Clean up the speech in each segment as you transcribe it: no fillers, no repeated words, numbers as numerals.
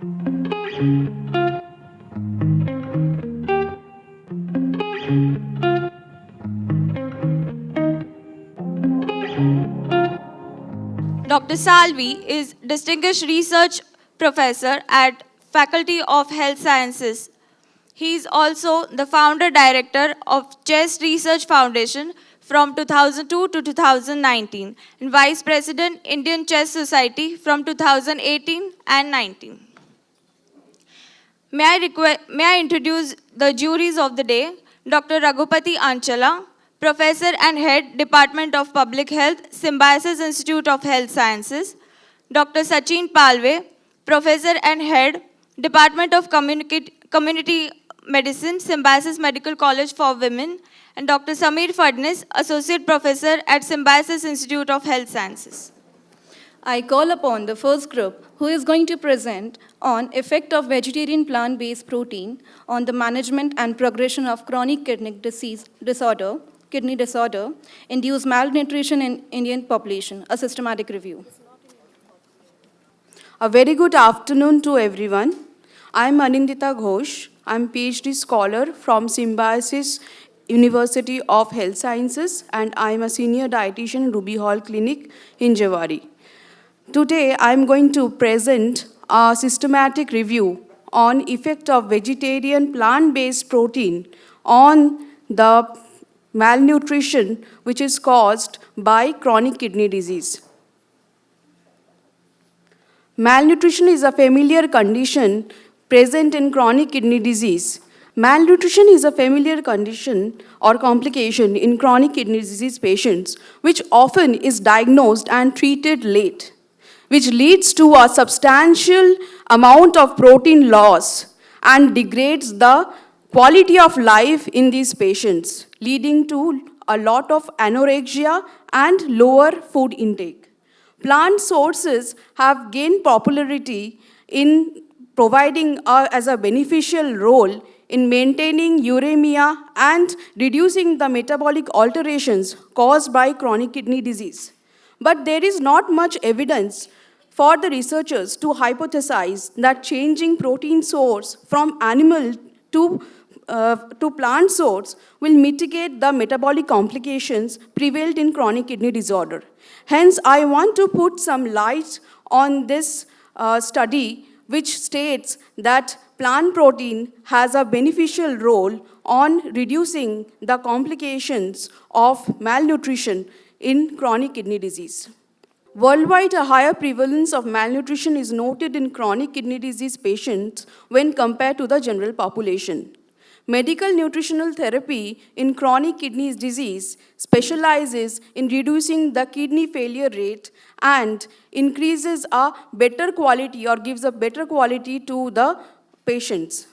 Dr. Salvi is Distinguished Research Professor at Faculty of Health Sciences. He is also the founder director of Chess Research Foundation from 2002 to 2019 and Vice President Indian Chess Society from 2018 and 19. May I introduce the juries of the day, Dr. Raghupati Anchala, Professor and Head, Department of Public Health, Symbiosis Institute of Health Sciences, Dr. Sachin Palve, Professor and Head, Department of Community Medicine, Symbiosis Medical College for Women, and Dr. Sameer Fadnis, Associate Professor at Symbiosis Institute of Health Sciences. I call upon the first group who is going to present on effect of vegetarian plant-based protein on the management and progression of chronic kidney disorder, induced malnutrition in Indian population, a systematic review. A very good afternoon to everyone. I am Anindita Ghosh. I am PhD scholar from Symbiosis University of Health Sciences, and I am a senior dietitian in Ruby Hall Clinic in Jewari. Today, I am going to present a systematic review on effect of vegetarian plant-based protein on the malnutrition which is caused by chronic kidney disease. Malnutrition is a familiar condition present in chronic kidney disease. Malnutrition is a familiar condition or complication in chronic kidney disease patients, which often is diagnosed and treated late, which leads to a substantial amount of protein loss and degrades the quality of life in these patients, leading to a lot of anorexia and lower food intake. Plant sources have gained popularity in providing as a beneficial role in maintaining uremia and reducing the metabolic alterations caused by chronic kidney disease. But there is not much evidence for the researchers to hypothesize that changing protein source from animal to plant source will mitigate the metabolic complications prevalent in chronic kidney disorder. Hence, I want to put some light on this study which states that plant protein has a beneficial role on reducing the complications of malnutrition in chronic kidney disease. Worldwide, a higher prevalence of malnutrition is noted in chronic kidney disease patients when compared to the general population. Medical nutritional therapy in chronic kidney disease specializes in reducing the kidney failure rate and increases a better quality or gives a better quality to the patients.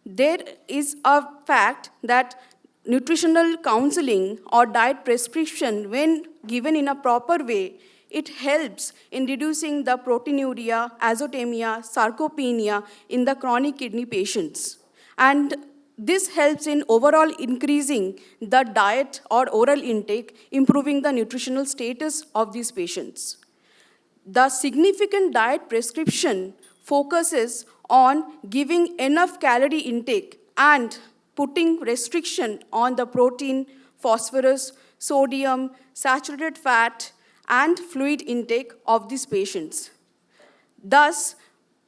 There is a fact that nutritional counseling or diet prescription, when given in a proper way, it helps in reducing the proteinuria, azotemia, sarcopenia in the chronic kidney patients. And this helps in overall increasing the diet or oral intake, improving the nutritional status of these patients. The significant diet prescription focuses on giving enough calorie intake and putting restriction on the protein, phosphorus, sodium, saturated fat, and fluid intake of these patients. Thus,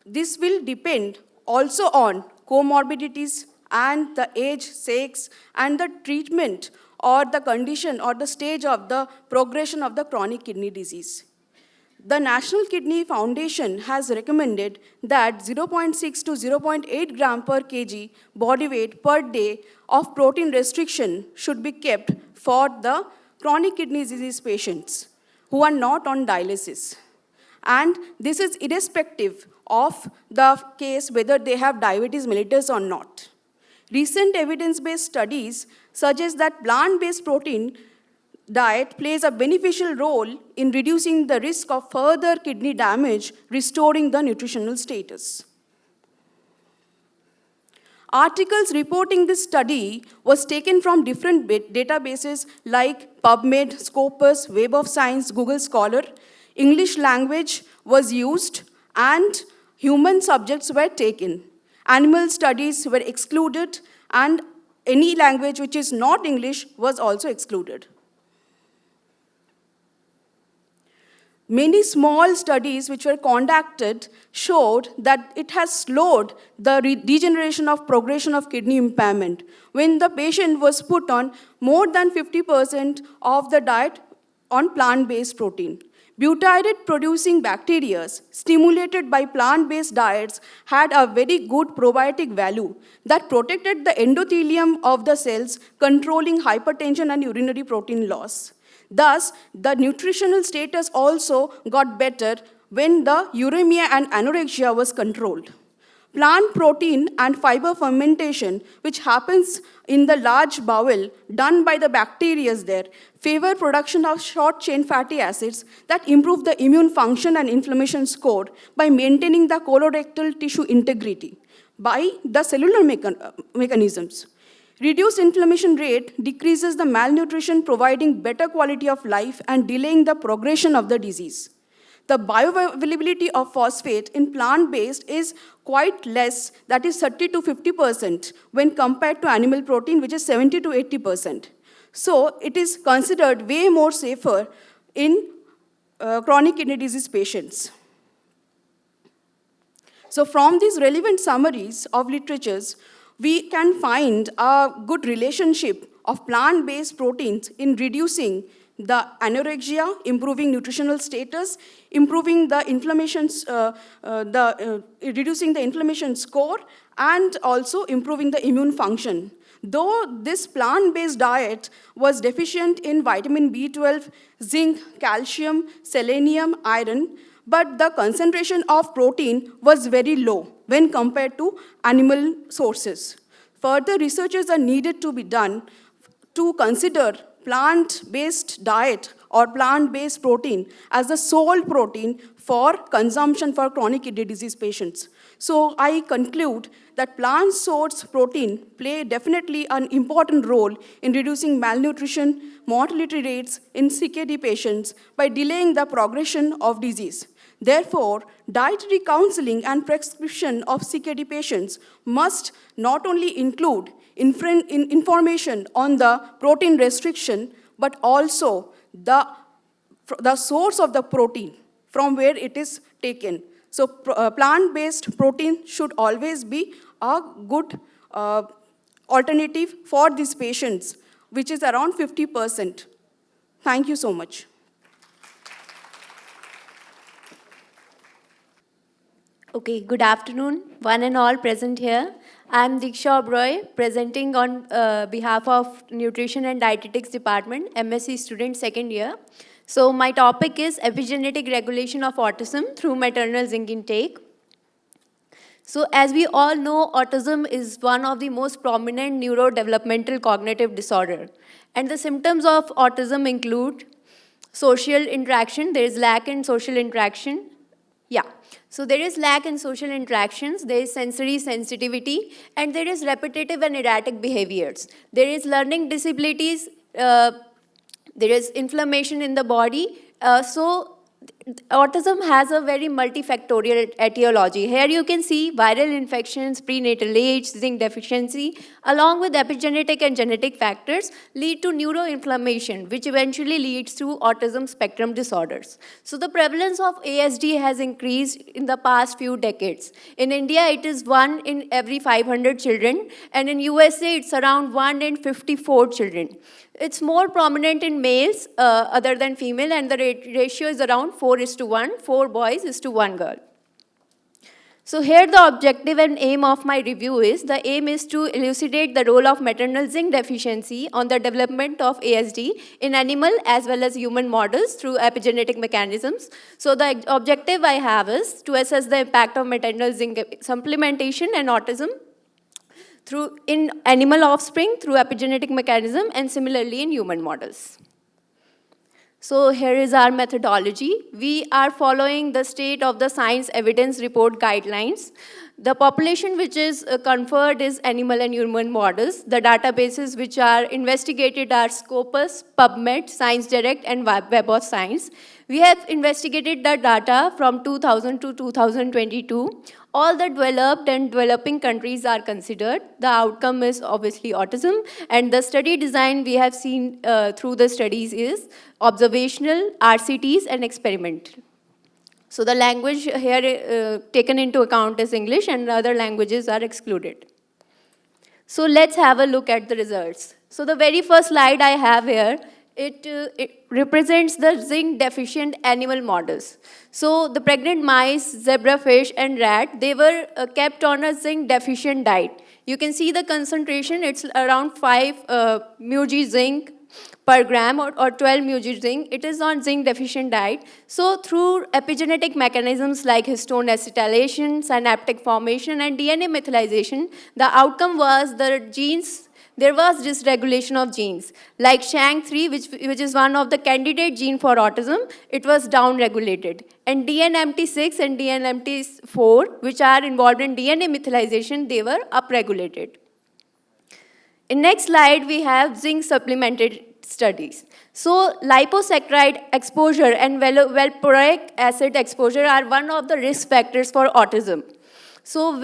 this will depend also on comorbidities and the age, sex, and the treatment or the condition or the stage of the progression of the chronic kidney disease. The National Kidney Foundation has recommended that 0.6 to 0.8 gram per kg body weight per day of protein restriction should be kept for the chronic kidney disease patients who are not on dialysis. And this is irrespective of the case whether they have diabetes mellitus or not. Recent evidence-based studies suggest that plant-based protein diet plays a beneficial role in reducing the risk of further kidney damage, restoring the nutritional status. Articles reporting this study was taken from different databases like PubMed, Scopus, Web of Science, Google Scholar. English language was used, and human subjects were taken. Animal studies were excluded, and any language which is not English was also excluded. Many small studies which were conducted showed that it has slowed the degeneration of progression of kidney impairment when the patient was put on more than 50% of the diet on plant-based protein. Butyrate-producing bacteria stimulated by plant-based diets had a very good probiotic value that protected the endothelium of the cells, controlling hypertension and urinary protein loss. Thus, the nutritional status also got better when the uremia and anorexia was controlled. Plant protein and fiber fermentation, which happens in the large bowel done by the bacteria there, favor production of short-chain fatty acids that improve the immune function and inflammation score by maintaining the colorectal tissue integrity by the cellular mechanisms. Reduced inflammation rate decreases the malnutrition, providing better quality of life and delaying the progression of the disease. The bioavailability of phosphate in plant-based is quite less, that is 30 to 50% when compared to animal protein, which is 70 to 80%. So it is considered way more safer in chronic kidney disease patients. So from these relevant summaries of literatures, we can find a good relationship of plant-based proteins in reducing the anorexia, improving nutritional status, improving the inflammation, reducing the inflammation score, and also improving the immune function. Though this plant-based diet was deficient in vitamin B12, zinc, calcium, selenium, iron, but the concentration of protein was very low when compared to animal sources. Further researches are needed to be done to consider plant-based diet or plant-based protein as the sole protein for consumption for chronic kidney disease patients. So I conclude that plant source protein play definitely an important role in reducing malnutrition, mortality rates in CKD patients by delaying the progression of disease. Therefore, dietary counseling and prescription of CKD patients must not only include information on the protein restriction, but also the source of the protein from where it is taken. So plant-based protein should always be a good alternative for these patients, which is around 50%. Thank you so much. Okay, good afternoon, one and all present here. I'm Diksha Oberoi, presenting on behalf of Nutrition and Dietetics Department, MSc student second year. So my topic is epigenetic regulation of autism through maternal zinc intake. So as we all know, autism is one of the most prominent neurodevelopmental cognitive disorder. And the symptoms of autism include social interaction. There is lack in social interaction. So there is lack in social interactions, there is sensory sensitivity, and there is repetitive and erratic behaviors. There is learning disabilities, there is inflammation in the body. So autism has a very multifactorial etiology. Here you can see viral infections, prenatal age, zinc deficiency, along with epigenetic and genetic factors lead to neuroinflammation, which eventually leads to autism spectrum disorders. So the prevalence of ASD has increased in the past few decades. In India, it is 1 in every 500 children, and in USA, it's around 1 in 54 children. It's more prominent in males other than female, and the ratio is around 4:1, 4 boys is to 1 girl. So here the objective and aim of my review is, the aim is to elucidate the role of maternal zinc deficiency on the development of ASD in animal as well as human models through epigenetic mechanisms. So the objective I have is to assess the impact of maternal zinc supplementation and autism in animal offspring through epigenetic mechanism, and similarly in human models. So here is our methodology. We are following the state of the science evidence report guidelines. The population which is conferred is animal and human models. The databases which are investigated are Scopus, PubMed, Science Direct, and Web of Science. We have investigated the data from 2000 to 2022. All the developed and developing countries are considered. The outcome is obviously autism, and the study design we have seen through the studies is observational, RCTs, and experimental. So the language here taken into account is English, and other languages are excluded. So let's have a look at the results. So the very first slide I have here, it represents the zinc deficient animal models. So the pregnant mice, zebrafish, and rat, they were kept on a zinc deficient diet. You can see the concentration, it's around 5 mg zinc per gram or 12 mg zinc. It is on zinc deficient diet. So through epigenetic mechanisms like histone acetylation, synaptic formation, and DNA methylation, the outcome was the genes, there was dysregulation of genes. Like SHANK3, which is one of the candidate gene for autism, it was downregulated. And DNMT6 and DNMT4, which are involved in DNA methylation, they were upregulated. In next slide, we have zinc supplemented studies. So liposaccharide exposure and valproic acid exposure are one of the risk factors for autism. So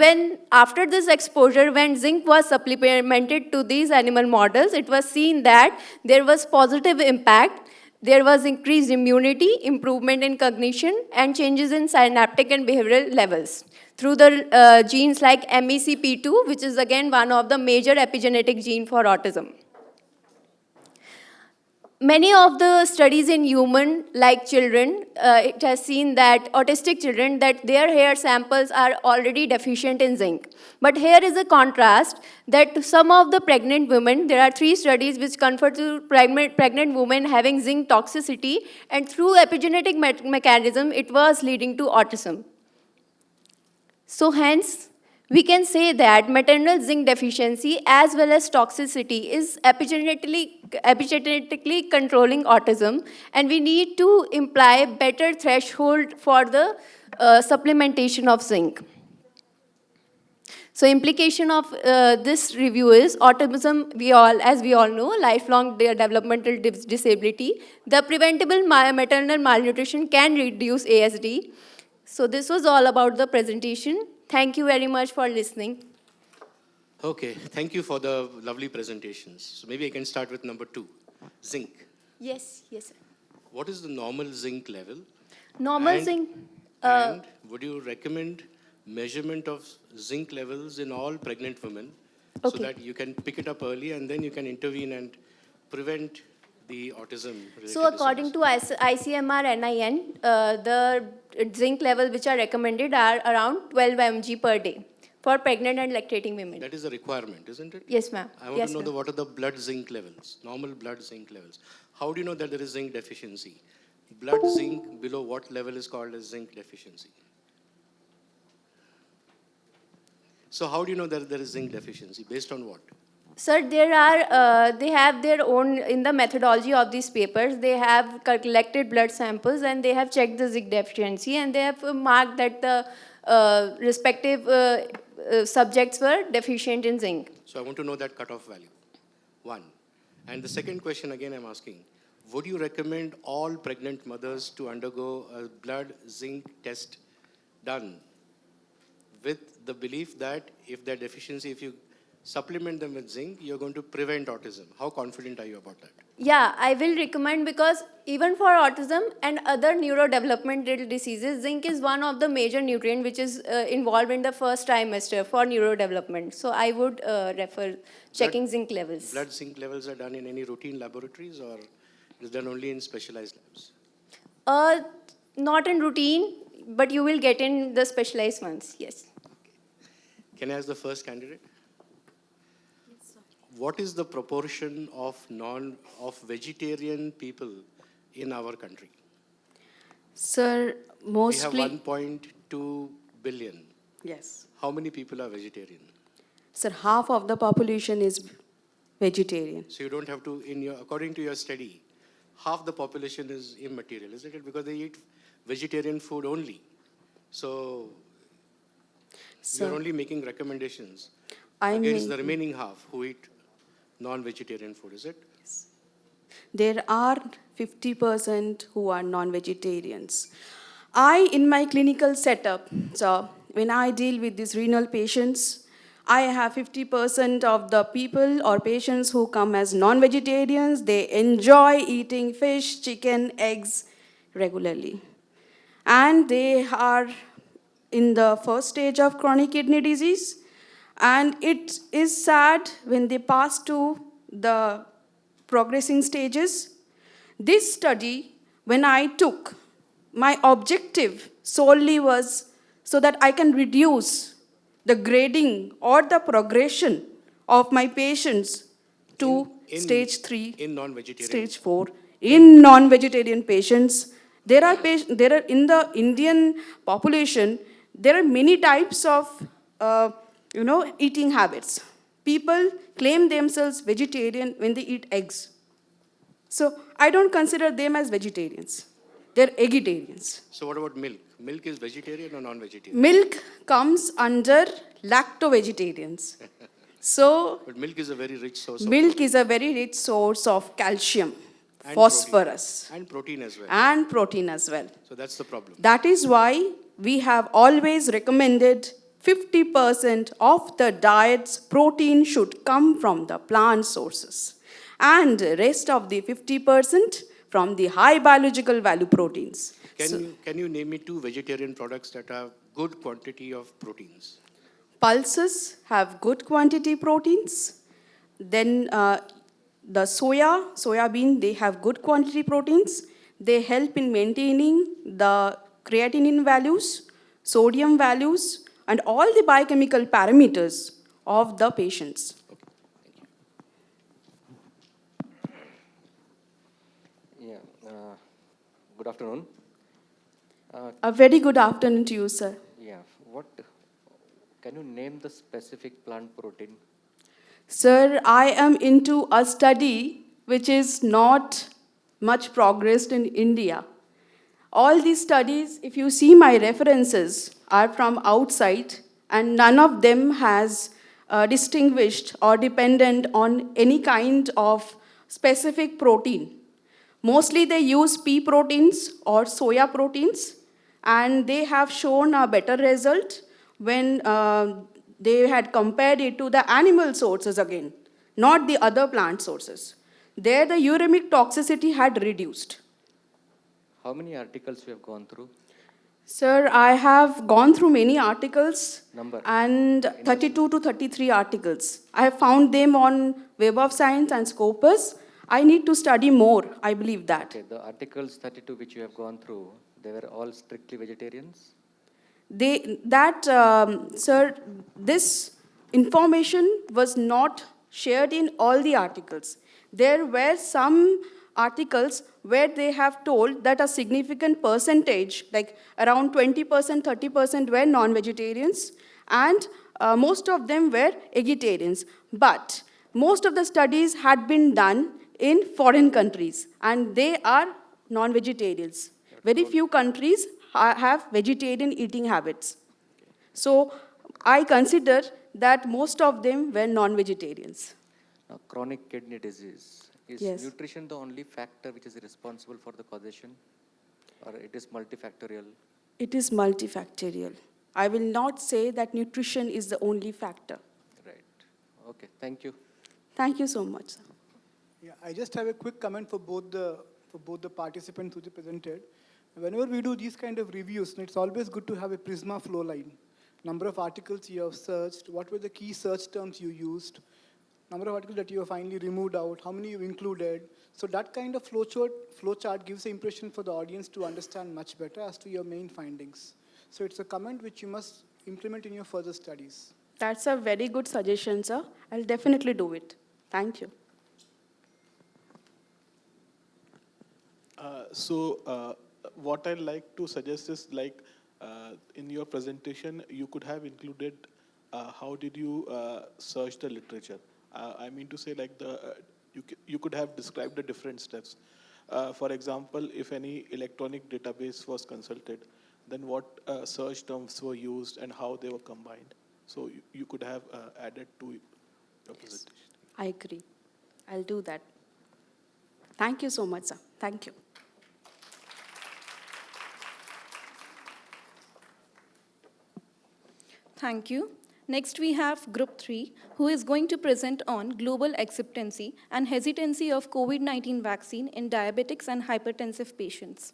after this exposure, when zinc was supplemented to these animal models, it was seen that there was positive impact. There was increased immunity, improvement in cognition, and changes in synaptic and behavioral levels through the genes like MECP2, which is again one of the major epigenetic gene for autism. Many of the studies in human, like children, it has seen that autistic children, that their hair samples are already deficient in zinc. But here is a contrast that some of the pregnant women, there are 3 studies which confer to pregnant women having zinc toxicity, and through epigenetic mechanism, it was leading to autism. So hence, we can say that maternal zinc deficiency as well as toxicity is epigenetically controlling autism, and we need to imply better threshold for the supplementation of zinc. So implication of this review is autism, as we all know, lifelong developmental disability. The preventable maternal malnutrition can reduce ASD. So this was all about the presentation. Thank you very much for listening. Okay, thank you for the lovely presentations. So maybe I can start with number 2, zinc. Yes, sir. What is the normal zinc level? Normal zinc. And would you recommend measurement of zinc levels in all pregnant women so that you can pick it up early and then you can intervene and prevent the autism? So according to ICMR-NIN, the zinc levels which are recommended are around 12 mg per day for pregnant and lactating women. That is a requirement, isn't it? Yes, ma'am. I want to know what are the blood zinc levels, normal blood zinc levels. How do you know that there is zinc deficiency? Blood zinc below what level is called as zinc deficiency? So how do you know that there is zinc deficiency? Based on what? Sir, they have their own, in the methodology of these papers, they have collected blood samples and they have checked the zinc deficiency, and they have marked that the respective subjects were deficient in zinc. So I want to know that cutoff value, 1. And the second question again I'm asking, would you recommend all pregnant mothers to undergo a blood zinc test done with the belief that if their deficiency, if you supplement them with zinc, you're going to prevent autism? How confident are you about that? Yeah, I will recommend, because even for autism and other neurodevelopmental diseases, zinc is one of the major nutrient which is involved in the first trimester for neurodevelopment. So I would refer checking zinc levels. Blood zinc levels are done in any routine laboratories, or is done only in specialized labs? Not in routine, but you will get in the specialized ones, yes. Can I ask the first candidate? What is the proportion of vegetarian people in our country? Sir, mostly... We have 1.2 billion. Yes. How many people are vegetarian? Sir, half of the population is vegetarian. So you don't have to, according to your study, half the population is immaterial, isn't it? Because they eat vegetarian food only. So... You're So only making recommendations I'm against the making- remaining half who eat non-vegetarian food, is it? there are 50% who are non-vegetarians. In my clinical setup, so when I deal with these renal patients, I have 50% of the people or patients who come as non-vegetarians. They enjoy eating fish, chicken, eggs regularly. And they are in the first stage of chronic kidney disease. And it is sad when they pass to the progressing stages. This study, when I took, my objective solely was so that I can reduce the grading or the progression of my patients to stage 3, In non-vegetarian. stage 4. In non-vegetarian patients, there are in the Indian population, there are many types of eating habits. People claim themselves vegetarian when they eat eggs. So I don't consider them as vegetarians. They're eggitarians. So what about milk? Milk is vegetarian or non-vegetarian? Milk comes under lacto-vegetarians. So But milk is a very rich source of milk protein is a very rich source of calcium, and phosphorus, protein. And protein as well. and protein as well. So that's the problem. That is why we have always recommended 50% of the diet's protein should come from the plant sources, and the rest of the 50% from the high biological value proteins. Can you name me 2 vegetarian products that have good quantity of proteins? Pulses have good quantity proteins. Then the soybean, they have good quantity proteins. They help in maintaining the creatinine values, sodium values, and all the biochemical parameters of the patients. Yeah, good afternoon. A very good afternoon to you, sir. Yeah, can you name the specific plant protein? Sir, I am into a study which is not much progressed in India. All these studies, if you see my references, are from outside, and none of them has distinguished or dependent on any kind of specific protein. Mostly they use pea proteins or soya proteins, and they have shown a better result when they had compared it to the animal sources again, not the other plant sources. There the uremic toxicity had reduced. How many articles you have gone through? Sir, I have gone through many articles. Number. And 32 to 33 articles. I have found them on Web of Science and Scopus. I need to study more, I believe that. Okay, the articles 32 which you have gone through, they were all strictly vegetarians? Sir, this information was not shared in all the articles. There were some articles where they have told that a significant percentage, like around 20%, 30% were non-vegetarians, and most of them were vegetarians. But most of the studies had been done in foreign countries, and they are non-vegetarians. Very few countries have vegetarian eating habits. So I consider that most of them were non-vegetarians. Now, chronic kidney disease, is Yes. nutrition the only factor which is responsible for the causation, or it is multifactorial? It is multifactorial. I will not say that nutrition is the only factor. Right. Okay, thank you. Thank you so much, sir. Yeah, I just have a quick comment for both the participants who presented. Whenever we do these kind of reviews, it's always good to have a Prisma flow line. Number of articles you have searched, what were the key search terms you used, number of articles that you have finally removed out, how many you included. So that kind of flow chart gives the impression for the audience to understand much better as to your main findings. So it's a comment which you must implement in your further studies. That's a very good suggestion, sir. I'll definitely do it. Thank you. What I'd like to suggest is in your presentation, you could have included how did you search the literature. I mean to say you could have described the different steps. For example, if any electronic database was consulted, then what search terms were used and how they were combined. So you could have added to your presentation. I agree. I'll do that. Thank you so much, sir. Thank you. Thank you. Next, we have Group 3, who is going to present on global acceptancy and hesitancy of COVID-19 vaccine in diabetics and hypertensive patients.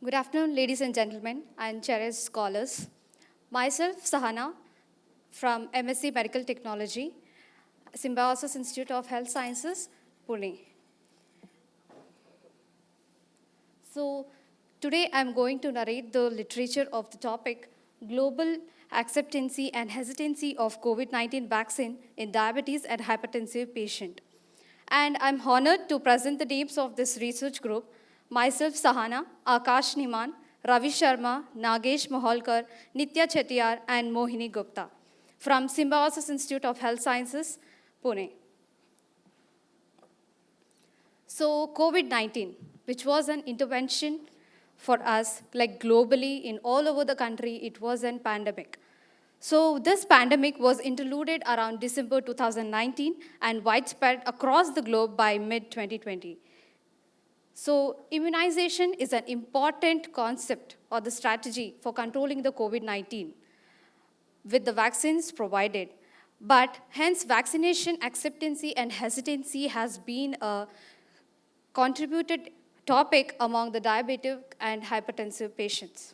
Good afternoon, ladies and gentlemen, and cherished scholars. Myself, Sahana, from MSc Medical Technology, Symbiosis Institute of Health Sciences, Pune. So, today I'm going to narrate the literature of the topic, Global Acceptancy and Hesitancy of COVID-19 Vaccine in Diabetes and Hypertensive Patient. And I'm honored to present the names of this research group, myself Sahana, Akash Niman, Ravi Sharma, Nagesh Moholkar, Nitya Chettiar, and Mohini Gupta from Symbiosis Institute of Health Sciences, Pune. So COVID-19, which was an intervention for us, like globally in all over the country, it was a pandemic. So this pandemic was interluded around December 2019 and widespread across the globe by mid-2020. So immunization is an important concept or the strategy for controlling the COVID-19 with the vaccines provided. But hence vaccination acceptancy and hesitancy has been a contributed topic among the diabetic and hypertensive patients.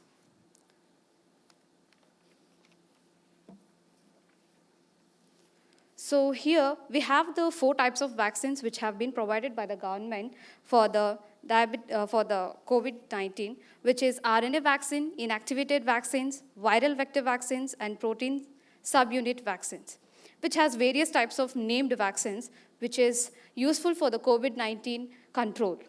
So here we have the 4 types of vaccines which have been provided by the government for the COVID-19, which is RNA vaccine, inactivated vaccines, viral vector vaccines, and protein subunit vaccines, which has various types of named vaccines, which is useful for the COVID-19 control.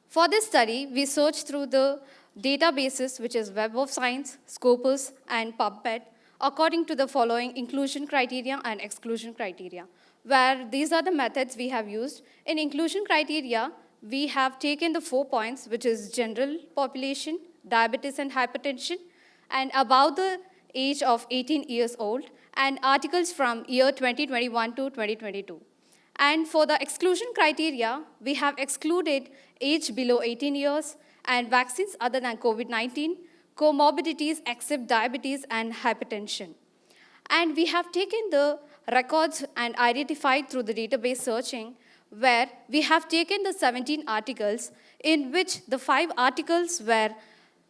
For this study, we searched through the databases, which is Web of Science, Scopus, and PubMed, according to the following inclusion criteria and exclusion criteria, where these are the methods we have used. In inclusion criteria, we have taken the 4 points, which is general population, diabetes and hypertension, and above the age of 18 years old, and articles from year 2021 to 2022. And for the exclusion criteria, we have excluded age below 18 years and vaccines other than COVID-19, comorbidities except diabetes and hypertension. And we have taken the records and identified through the database searching, where we have taken the 17 articles, in which the 5 articles were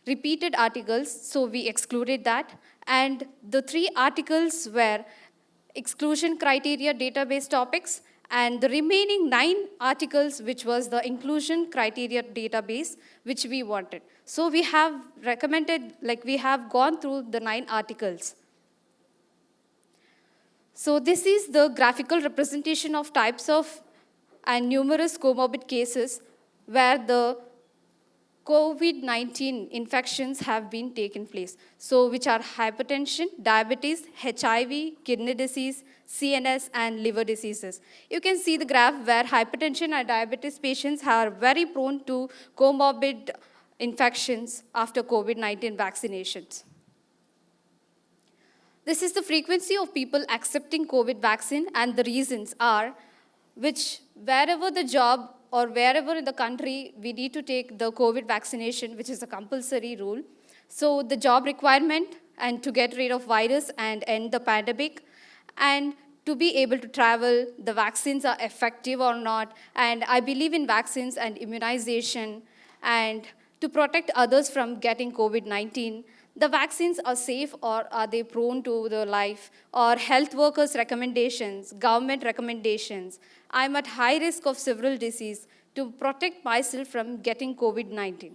repeated articles, so we excluded that, and the 3 articles were exclusion criteria database topics, and the remaining 9 articles, which was the inclusion criteria database, which we wanted. So we have recommended, we have gone through the 9 articles. So this is the graphical representation of types of and numerous comorbid cases where the COVID-19 infections have been taken place. So which are hypertension, diabetes, HIV, kidney disease, CNS, and liver diseases. You can see the graph where hypertension and diabetes patients are very prone to comorbid infections after COVID-19 vaccinations. This is the frequency of people accepting COVID vaccine, and the reasons are which wherever the job or wherever in the country we need to take the COVID vaccination, which is a compulsory rule. So the job requirement and to get rid of virus and end the pandemic, and to be able to travel, the vaccines are effective or not, and I believe in vaccines and immunization, and to protect others from getting COVID-19. The vaccines are safe or are they prone to the life, or health workers' recommendations, government recommendations. I'm at high risk of several disease to protect myself from getting COVID-19.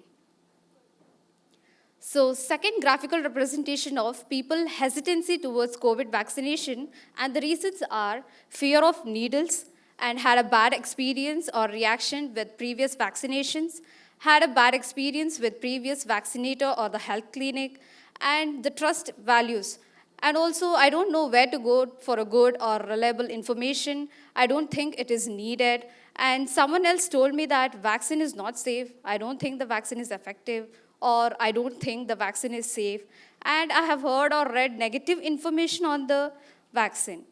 So second graphical representation of people hesitancy towards COVID vaccination, and the reasons are fear of needles and had a bad experience or reaction with previous vaccinations, had a bad experience with previous vaccinator or the health clinic, and the trust values. And also, I don't know where to go for a good or reliable information. I don't think it is needed. And someone else told me that vaccine is not safe, I don't think the vaccine is effective, or I don't think the vaccine is safe. And I have heard or read negative information on the vaccine.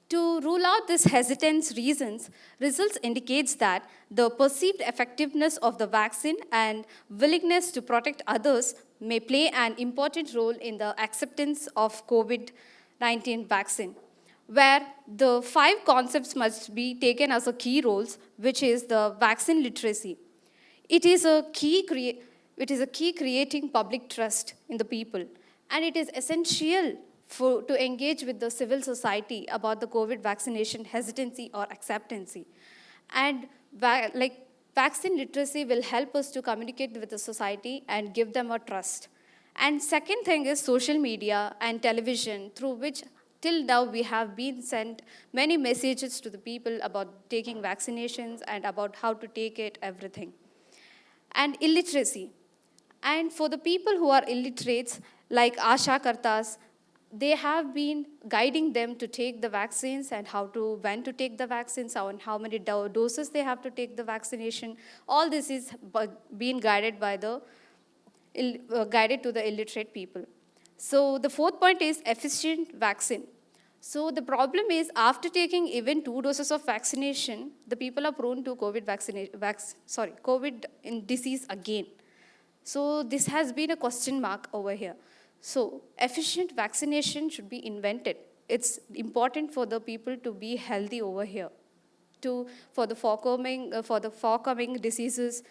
To rule out this hesitance reasons, results indicates that the perceived effectiveness of the vaccine and willingness to protect others may play an important role in the acceptance of COVID-19 vaccine, where the 5 concepts must be taken as a key roles, which is the vaccine literacy. It is a key creating public trust in the people, and it is essential to engage with the civil society about the COVID vaccination hesitancy or acceptancy. And vaccine literacy will help us to communicate with the society and give them a trust. And second thing is social media and television, through which till now we have been sent many messages to the people about taking vaccinations and about how to take it, everything. And illiteracy. And for the people who are illiterates, like Asha Kartas, they have been guiding them to take the vaccines and when to take the vaccines, and how many doses they have to take the vaccination. All this is being guided by guided to the illiterate people. So the fourth point is efficient vaccine. So the problem is, after taking even 2 doses of vaccination, the people are prone to COVID disease again. So this has been a question mark over here. So efficient vaccination should be invented. It's important for the people to be healthy over here, for the forthcoming diseases,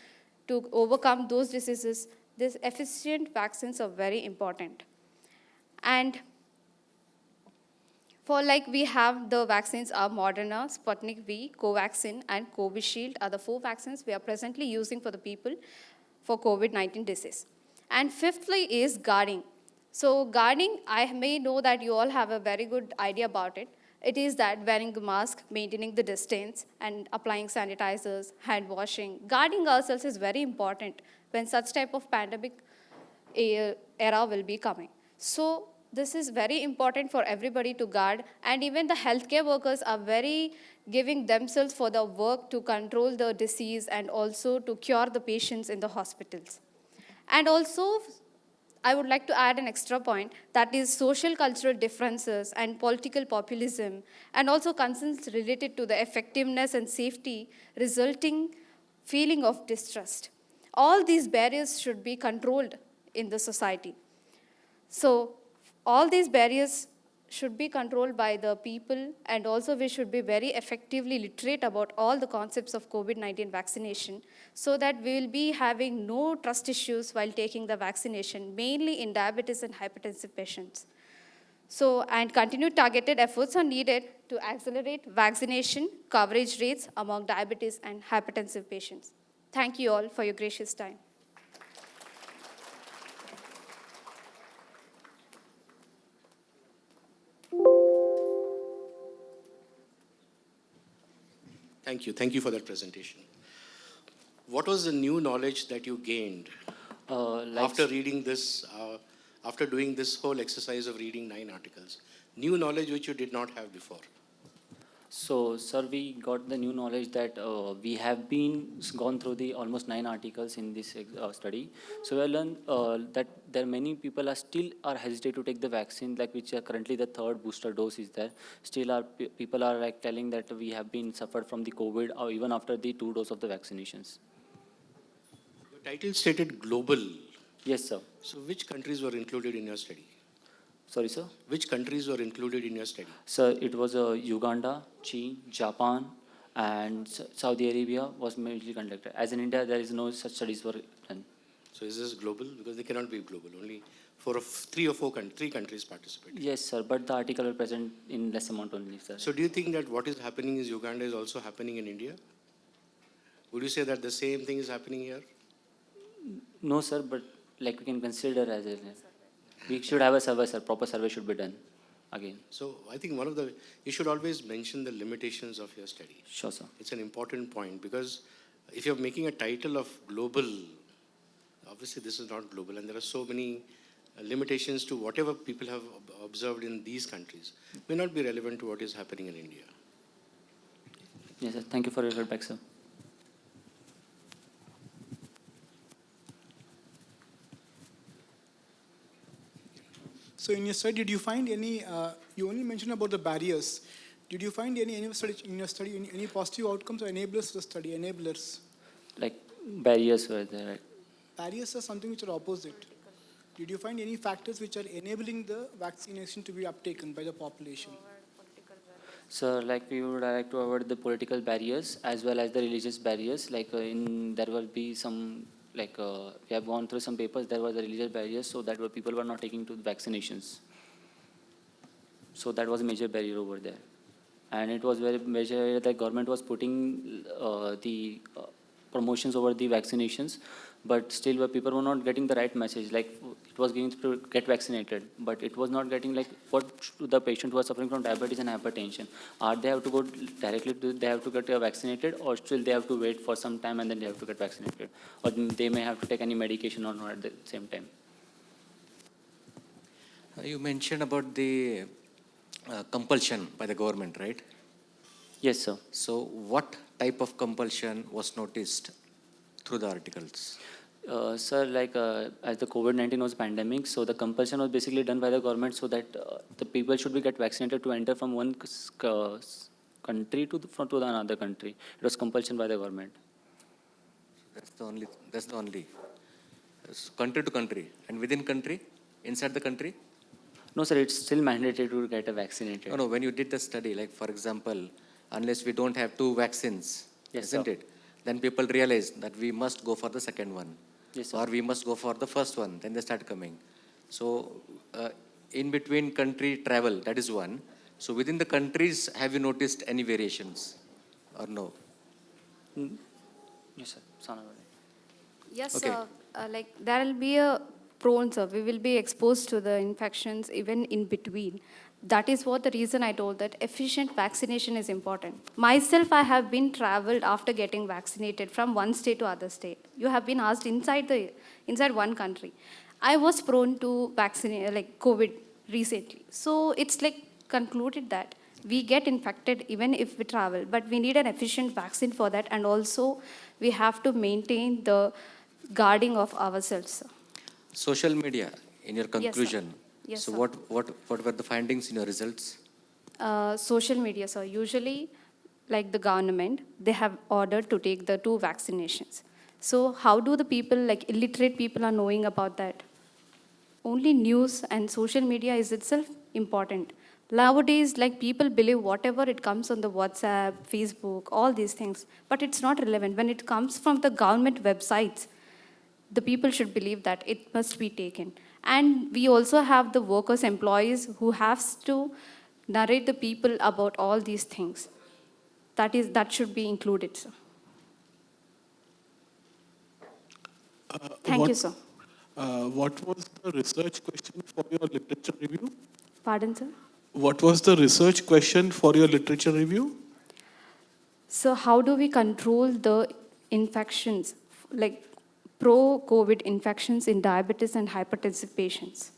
to overcome those diseases. These efficient vaccines are very important. And we have the vaccines are Moderna, Sputnik V, Covaxin, and Covishield are the 4 vaccines we are presently using for the people for COVID-19 disease. And fifthly is guarding. So guarding, I may know that you all have a very good idea about it. It is that wearing a mask, maintaining the distance, and applying sanitizers, hand washing. Guarding ourselves is very important when such type of pandemic era will be coming. So this is very important for everybody to guard, and even the healthcare workers are very giving themselves for the work to control the disease and also to cure the patients in the hospitals. And also, I would like to add an extra point, that is social cultural differences and political populism, and also concerns related to the effectiveness and safety resulting feeling of distrust. All these barriers should be controlled in the society. So all these barriers should be controlled by the people, and also we should be very effectively literate about all the concepts of COVID-19 vaccination, so that we will be having no trust issues while taking the vaccination, mainly in diabetes and hypertensive patients. So, and continued targeted efforts are needed to accelerate vaccination coverage rates among diabetes and hypertensive patients. Thank you all for your gracious time. Thank you. Thank you for that presentation. What was the new knowledge that you gained after reading this, after doing this whole exercise of reading 9 articles? New knowledge which you did not have before. So, sir, we got the new knowledge that we have gone through the almost 9 articles in this study. So we learned that there are many people are hesitate to take the vaccine, like which are currently the 3rd booster dose is there. Still, people are like telling that we have been suffered from the COVID, or even after the 2 doses of the vaccinations. Your title stated global. Yes, sir. So which countries were included in your study? Sorry, sir? Which countries were included in your study? Sir, it was Uganda, China, Japan, and Saudi Arabia was mainly conducted. As in India, there is no such studies were done. So is this global? Because they cannot be global. Only 3 countries participated. Yes, sir, but the article are present in less amount only, sir. So do you think that what is happening in Uganda is also happening in India? Would you say that the same thing is happening here? No, sir, but like we can consider as a... We should have a survey, sir. Proper survey should be done again. So I think you should always mention the limitations of your study. Sure, sir. It's an important point, because if you're making a title of global, obviously this is not global, and there are so many limitations to whatever people have observed in these countries may not be relevant to what is happening in India. Yes, sir. Thank you for your feedback, sir. So in your study, did you find any, you only mentioned about the barriers. Did you find any study, in your study any positive outcomes or enablers to the study, enablers? Like barriers were there, right? Barriers are something which are opposite. Did you find any factors which are enabling the vaccination to be uptaken by the population? So, like we would like to avoid the political barriers as well as the religious barriers. Like there will be some, like we have gone through some papers, there was a religious barriers, so that people were not taking to the vaccinations. So that was a major barrier over there. And it was very major that government was putting the promotions over the vaccinations, but still people were not getting the right message. Like it was going to get vaccinated, but it was not getting like what the patient who was suffering from diabetes and hypertension. Are they have to go directly to, they have to get vaccinated, or still they have to wait for some time and then they have to get vaccinated? Or they may have to take any medication or not at the same time. You mentioned about the compulsion by the government, right? Yes, sir. So what type of compulsion was noticed through the articles? Sir, like as the COVID-19 was pandemic, so the compulsion was basically done by the government so that the people should be get vaccinated to enter from one country to the another country. It was compulsion by the government. That's the only. So country to country, and within country, inside the country? No, sir, it's still mandatory to get vaccinated. No, when you did the study, like for example, unless we don't have 2 vaccines, Yes, isn't sir. it? Then people realize that we must go for the second one. Yes, sir. Or we must go for the first one, then they start coming. So in between country travel, that is one. So within the countries, have you noticed any variations or no? Yes, sir. Sanavali. Yes, Okay. sir. Like there will be a prone, sir. We will be exposed to the infections even in between. That is what the reason I told that efficient vaccination is important. Myself, I have been traveled after getting vaccinated from one state to other state. You have been asked inside one country. I was prone to vaccinate like COVID recently. So it's like concluded that we get infected even if we travel, but we need an efficient vaccine for that, and also we have to maintain the guarding of ourselves, sir. Social media, in your Yes, sir. conclusion. Yes, so sir. what were the findings in your results? Social media, sir. Usually, like the government, they have ordered to take the 2 vaccinations. So how do the people, like illiterate people, are knowing about that? Only news and social media is itself important. Nowadays, like people believe whatever it comes on the WhatsApp, Facebook, all these things, but it's not relevant. When it comes from the government websites, the people should believe that it must be taken. And we also have the workers, employees who has to narrate the people about all these things. That should be included, sir. Thank you, sir. What was the research question for your literature review? Pardon, sir? What was the research question for your literature review? So how do we control the infections, like pro-COVID infections in diabetes and hypertensive patients?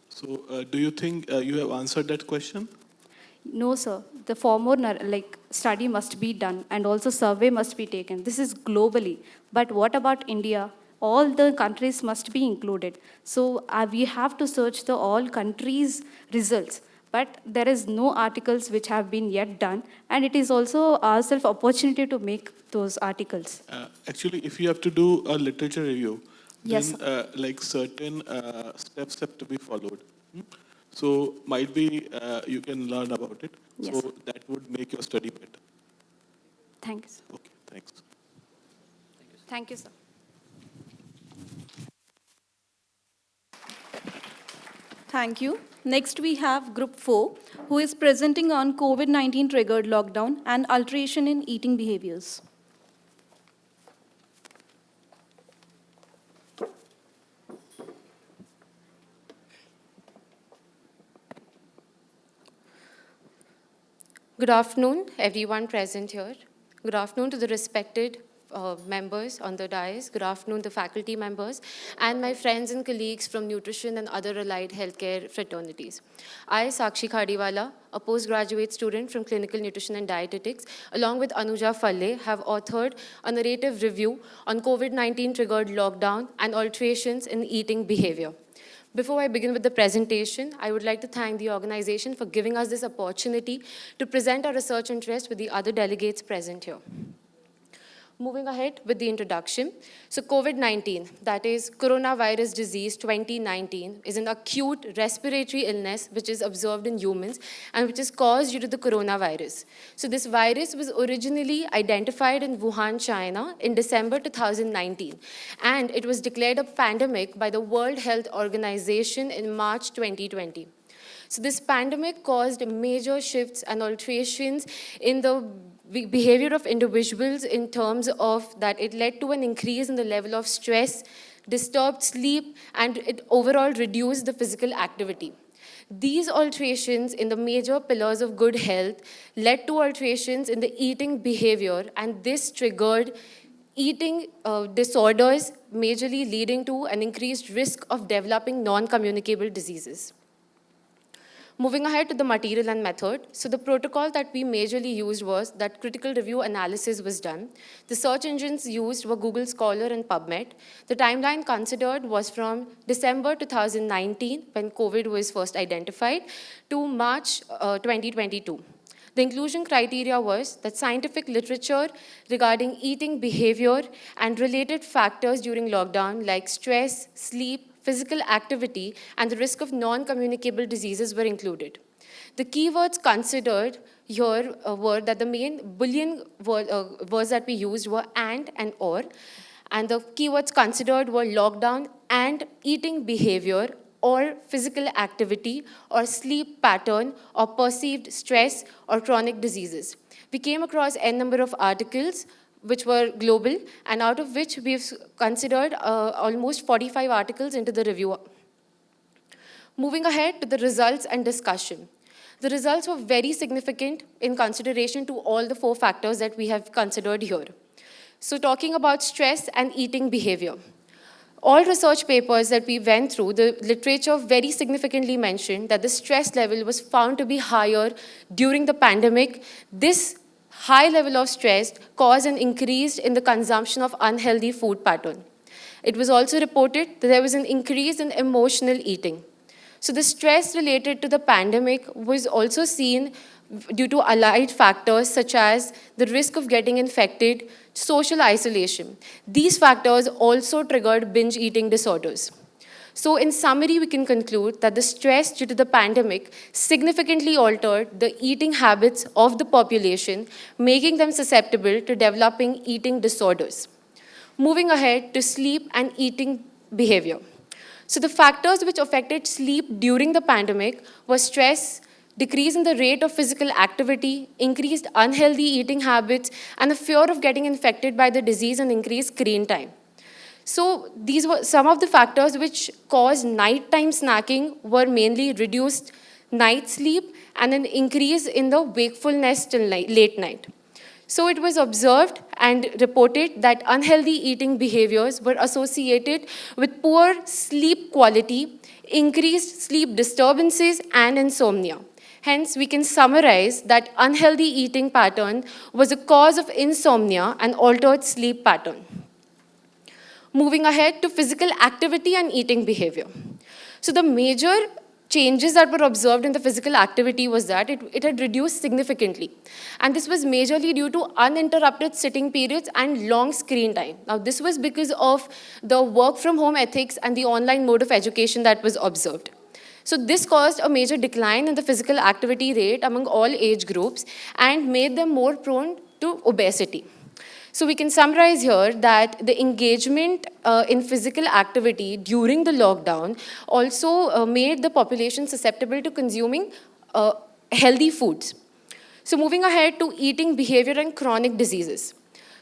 So do you think you have answered that question? No, sir. The formal study must be done, and also survey must be taken. This is globally. But what about India? All the countries must be included. So we have to search the all countries' results. But there is no articles which have been yet done, and it is also our opportunity to make those articles. Actually, if you have to do a literature review, Yes, then like certain steps have to be followed. So might be you can learn about it. Yes. So that would make your study better. Thank you, sir. Okay, thanks. Thank you, sir. Thank you. Next, we have Group 4, who is presenting on COVID-19 triggered lockdown and alteration in eating behaviors. Good afternoon, everyone present here. Good afternoon to the respected members on the dais, good afternoon, the faculty members, and my friends and colleagues from nutrition and other allied healthcare fraternities. I, Sakshi Khadiwala, a postgraduate student from Clinical Nutrition and Dietetics, along with Anuja Falle, have authored a narrative review on COVID-19 triggered lockdown and alterations in eating behavior. Before I begin with the presentation, I would like to thank the organization for giving us this opportunity to present our research interest with the other delegates present here. Moving ahead with the introduction. So COVID-19, that is coronavirus disease 2019, is an acute respiratory illness which is observed in humans and which is caused due to the coronavirus. So this virus was originally identified in Wuhan, China in December 2019, and it was declared a pandemic by the World Health Organization in March 2020. So this pandemic caused major shifts and alterations in the behavior of individuals in terms of that it led to an increase in the level of stress, disturbed sleep, and it overall reduced the physical activity. These alterations in the major pillars of good health led to alterations in the eating behavior, and this triggered eating disorders, majorly leading to an increased risk of developing non-communicable diseases. Moving ahead to the material and method, so the protocol that we majorly used was that critical review analysis was done. The search engines used were Google Scholar and PubMed. The timeline considered was from December 2019, when COVID was first identified, to March 2022. The inclusion criteria was that scientific literature regarding eating behavior and related factors during lockdown like stress, sleep, physical activity, and the risk of non-communicable diseases were included. The keywords considered here were that the main Boolean words that we used were and or, and the keywords considered were lockdown and eating behavior or physical activity or sleep pattern or perceived stress or chronic diseases. We came across n number of articles which were global, and out of which we've considered almost 45 articles into the review. Moving ahead to the results and discussion. The results were very significant in consideration to all the 4 factors that we have considered here. So talking about stress and eating behavior. All research papers that we went through, the literature very significantly mentioned that the stress level was found to be higher during the pandemic. This high level of stress caused an increase in the consumption of unhealthy food pattern. It was also reported that there was an increase in emotional eating. So the stress related to the pandemic was also seen due to allied factors such as the risk of getting infected, social isolation. These factors also triggered binge eating disorders. So in summary, we can conclude that the stress due to the pandemic significantly altered the eating habits of the population, making them susceptible to developing eating disorders. Moving ahead to sleep and eating behavior. So the factors which affected sleep during the pandemic were stress, decrease in the rate of physical activity, increased unhealthy eating habits, and the fear of getting infected by the disease and increased screen time. So these were some of the factors which caused nighttime snacking were mainly reduced night sleep and an increase in the wakefulness till late night. So it was observed and reported that unhealthy eating behaviors were associated with poor sleep quality, increased sleep disturbances, and insomnia. Hence, we can summarize that unhealthy eating pattern was a cause of insomnia and altered sleep pattern. Moving ahead to physical activity and eating behavior. So the major changes that were observed in the physical activity was that it had reduced significantly. And this was majorly due to uninterrupted sitting periods and long screen time. Now, this was because of the work from home ethics and the online mode of education that was observed. So this caused a major decline in the physical activity rate among all age groups and made them more prone to obesity. So we can summarize here that the engagement in physical activity during the lockdown also made the population susceptible to consuming healthy foods. So moving ahead to eating behavior and chronic diseases.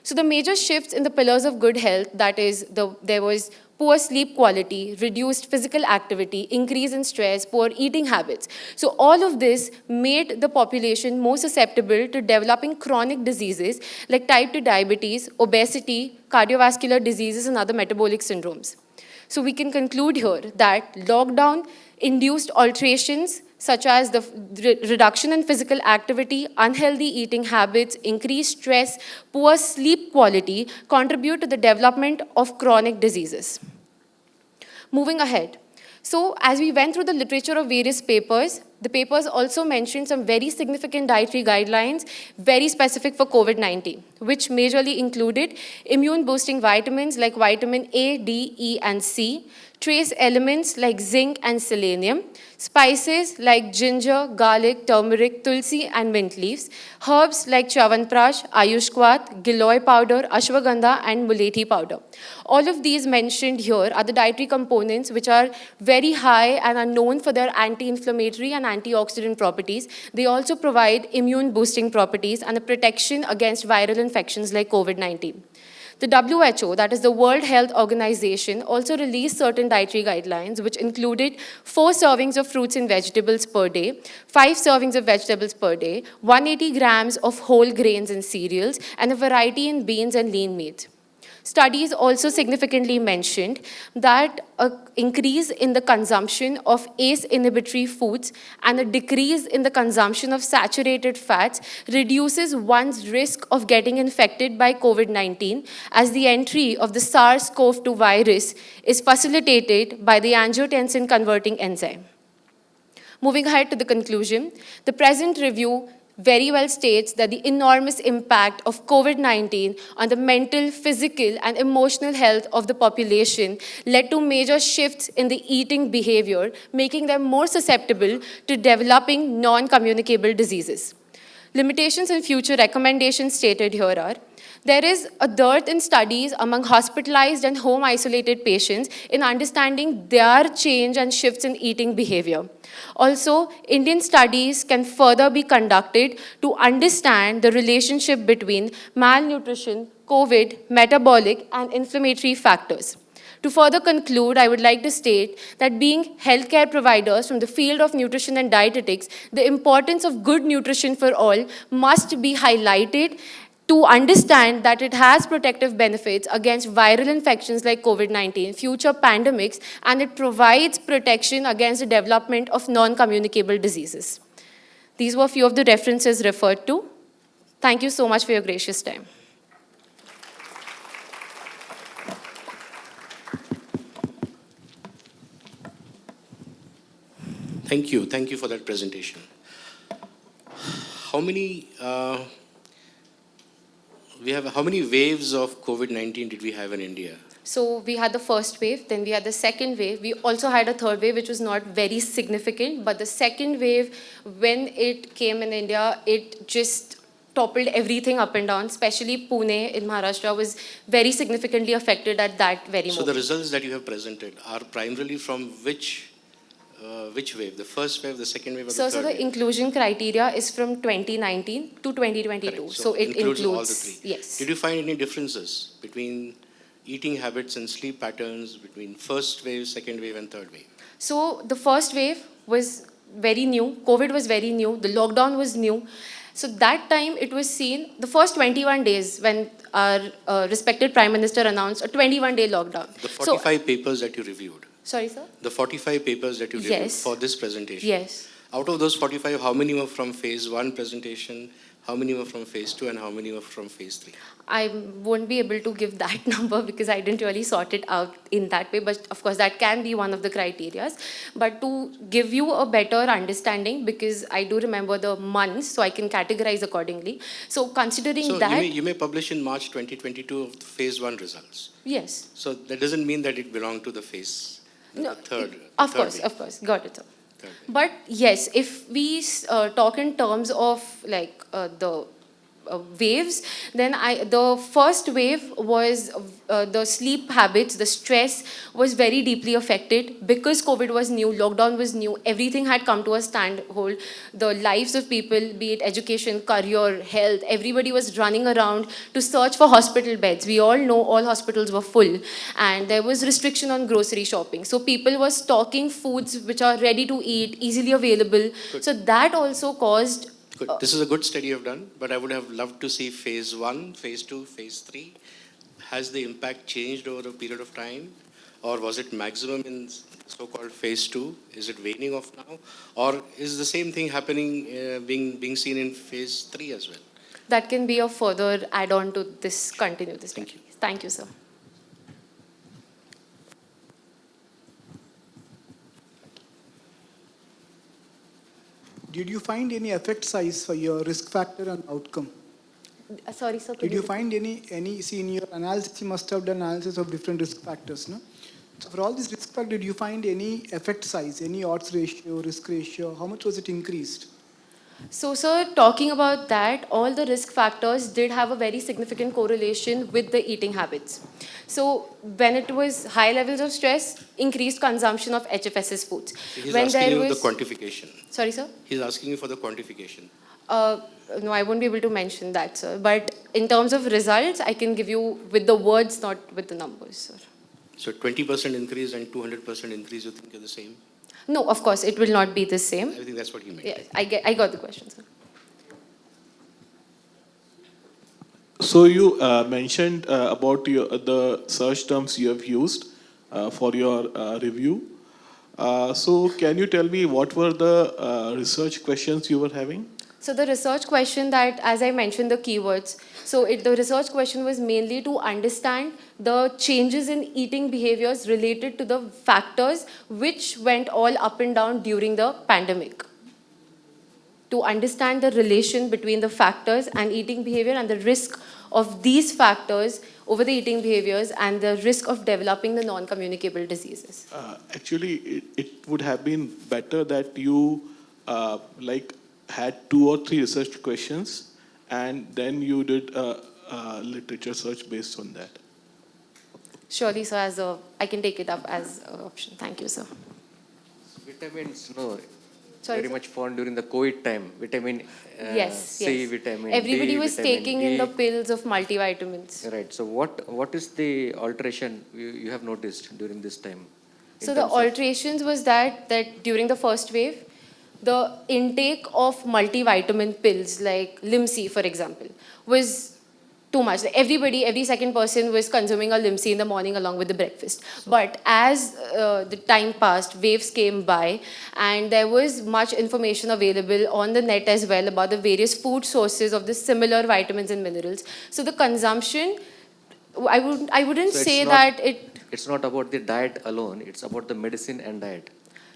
So the major shifts in the pillars of good health, that is, there was poor sleep quality, reduced physical activity, increase in stress, poor eating habits. So all of this made the population more susceptible to developing chronic diseases like type 2 diabetes, obesity, cardiovascular diseases, and other metabolic syndromes. So we can conclude here that lockdown induced alterations such as the reduction in physical activity, unhealthy eating habits, increased stress, poor sleep quality contribute to the development of chronic diseases. Moving ahead. So as we went through the literature of various papers, the papers also mentioned some very significant dietary guidelines, very specific for COVID-19, which majorly included immune-boosting vitamins like vitamin A, D, E, and C, trace elements like zinc and selenium, spices like ginger, garlic, turmeric, tulsi, and mint leaves, herbs like chawanprash, ayushkwat, giloy powder, ashwagandha, and mulethi powder. All of these mentioned here are the dietary components which are very high and are known for their anti-inflammatory and antioxidant properties. They also provide immune-boosting properties and a protection against viral infections like COVID-19. The WHO, that is the World Health Organization, also released certain dietary guidelines, which included 4 servings of fruits and vegetables per day, 5 servings of vegetables per day, 180 grams of whole grains and cereals, and a variety in beans and lean meat. Studies also significantly mentioned that an increase in the consumption of ACE inhibitory foods and a decrease in the consumption of saturated fats reduces one's risk of getting infected by COVID-19, as the entry of the SARS-CoV-2 virus is facilitated by the angiotensin converting enzyme. Moving ahead to the conclusion, the present review very well states that the enormous impact of COVID-19 on the mental, physical, and emotional health of the population led to major shifts in the eating behavior, making them more susceptible to developing non-communicable diseases. Limitations and future recommendations stated here are: there is a dearth in studies among hospitalized and home-isolated patients in understanding their change and shifts in eating behavior. Also, Indian studies can further be conducted to understand the relationship between malnutrition, COVID, metabolic, and inflammatory factors. To further conclude, I would like to state that being healthcare providers from the field of nutrition and dietetics, the importance of good nutrition for all must be highlighted to understand that it has protective benefits against viral infections like COVID-19, future pandemics, and it provides protection against the development of non-communicable diseases. These were a few of the references referred to. Thank you so much for your gracious time. Thank you. Thank you for that presentation. How many waves of COVID-19 did we have in India? So we had the first wave, then we had the second wave. We also had a third wave, which was not very significant, but the second wave, when it came in India, it just toppled everything up and down, especially Pune in Maharashtra was very significantly affected at that very moment. So the results that you have presented are primarily from which wave? The first wave, the second wave, or the third So wave? the inclusion criteria is from 2019 to 2022. Correct. So it includes all the 3. Yes. Did you find any differences between eating habits and sleep patterns between first wave, second wave, and third wave? So the first wave was very new. COVID was very new. The lockdown was new. So that time it was seen, the first 21 days when our respected Prime Minister announced a 21-day lockdown. The 45 papers that you reviewed. Sorry, sir? The 45 papers that you reviewed Yes. for this presentation. Yes. Out of those 45, how many were from phase 1 presentation, how many were from phase 2, and how many were from phase 3? I won't be able to give that number because I didn't really sort it out in that way. But of course, that can be one of the criteria. But to give you a better understanding, because I do remember the months, so I can categorize accordingly. So considering So that... you may publish in March 2022 of the phase 1 results. Yes. So that doesn't mean that it belonged to the phase, No, the third. Of third course, wave. of course. Got it, sir. Third wave. But yes, if we talk in terms of like the waves, then the first wave was the sleep habits, the stress was very deeply affected because COVID was new, lockdown was new, everything had come to a standhold. The lives of people, be it education, career, health, everybody was running around to search for hospital beds. We all know all hospitals were full, and there was restriction on grocery shopping. So people were stocking foods which are ready to eat, easily available. Good. So that also caused. Good. This is a good study you've done, but I would have loved to see phase 1, phase 2, phase 3. Has the impact changed over a period of time? Or was it maximum in so-called phase 2? Is it waning off now? Or is the same thing happening, being seen in phase 3 as well? That can be a further add-on to this continuous study. Thank you. Thank you, sir. Did you find any effect size for your risk factor and outcome? Sorry, sir. Did you find any, see in your analysis, you must have done analysis of different risk factors, no? So for all these risk factors, did you find any effect size, any odds ratio, risk ratio? How much was it increased? So, sir, talking about that, all the risk factors did have a very significant correlation with the eating habits. So, when it was high levels of stress, increased consumption of HFSS foods. He's when asking you there the was, quantification. sorry, sir? He's asking you for the quantification. No, I won't be able to mention that, sir. But in terms of results, I can give you with the words, not with the numbers, sir. So 20% increase and 200% increase, you think are the same? No, of course, it will not be the same. I think that's what he meant. Yes, I got the question, sir. So you mentioned about the search terms you have used for your review. So can you tell me what were the research questions you were having? So the research question that, as I mentioned, the keywords. So the research question was mainly to understand the changes in eating behaviors related to the factors which went all up and down during the pandemic. To understand the relation between the factors and eating behavior and the risk of these factors over the eating behaviors and the risk of developing the non-communicable diseases. Actually, it would have been better that you had 2 or 3 research questions and then you did a literature search based on that. Surely, sir, I can take it up as an option. Thank you, sir. Vitamins, no. Sorry, very sir? much found during the COVID time. Vitamin Yes, C, yes. vitamin Everybody D, was vitamin taking E. in the pills of multivitamins. Right. So what is the alteration you have noticed during this time? So the alterations was that during the first wave, the intake of multivitamin pills like Limc, for example, was too much. Every second person was consuming a Limc in the morning along with the breakfast. But as the time passed, waves came by, and there was much information available on the net as well about the various food sources of the similar vitamins and minerals. So the consumption, I wouldn't So say that it... It's not about the diet alone. It's about the medicine and diet.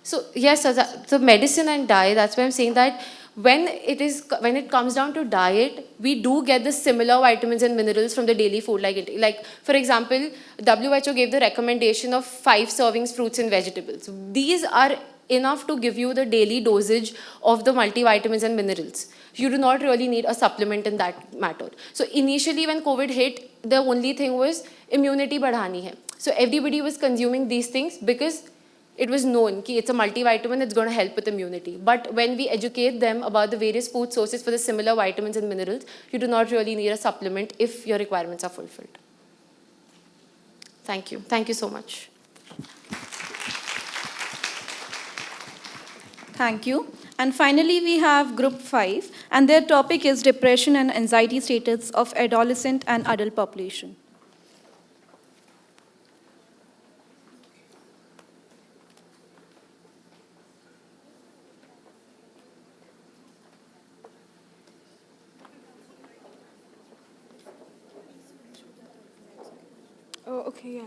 So yes, so medicine and diet, that's why I'm saying that when it comes down to diet, we do get the similar vitamins and minerals from the daily food like for example, WHO gave the recommendation of 5 servings fruits and vegetables. These are enough to give you the daily dosage of the multivitamins and minerals. You do not really need a supplement in that matter. So initially when COVID hit, the only thing was immunity badhani hai. So everybody was consuming these things because it was known that it's a multivitamin, it's going to help with immunity. But when we educate them about the various food sources for the similar vitamins and minerals, you do not really need a supplement if your requirements are fulfilled. Thank you. Thank you so much. Thank you. And finally, we have Group 5, and their topic is depression and anxiety status of adolescent and adult population. Oh, okay, yeah.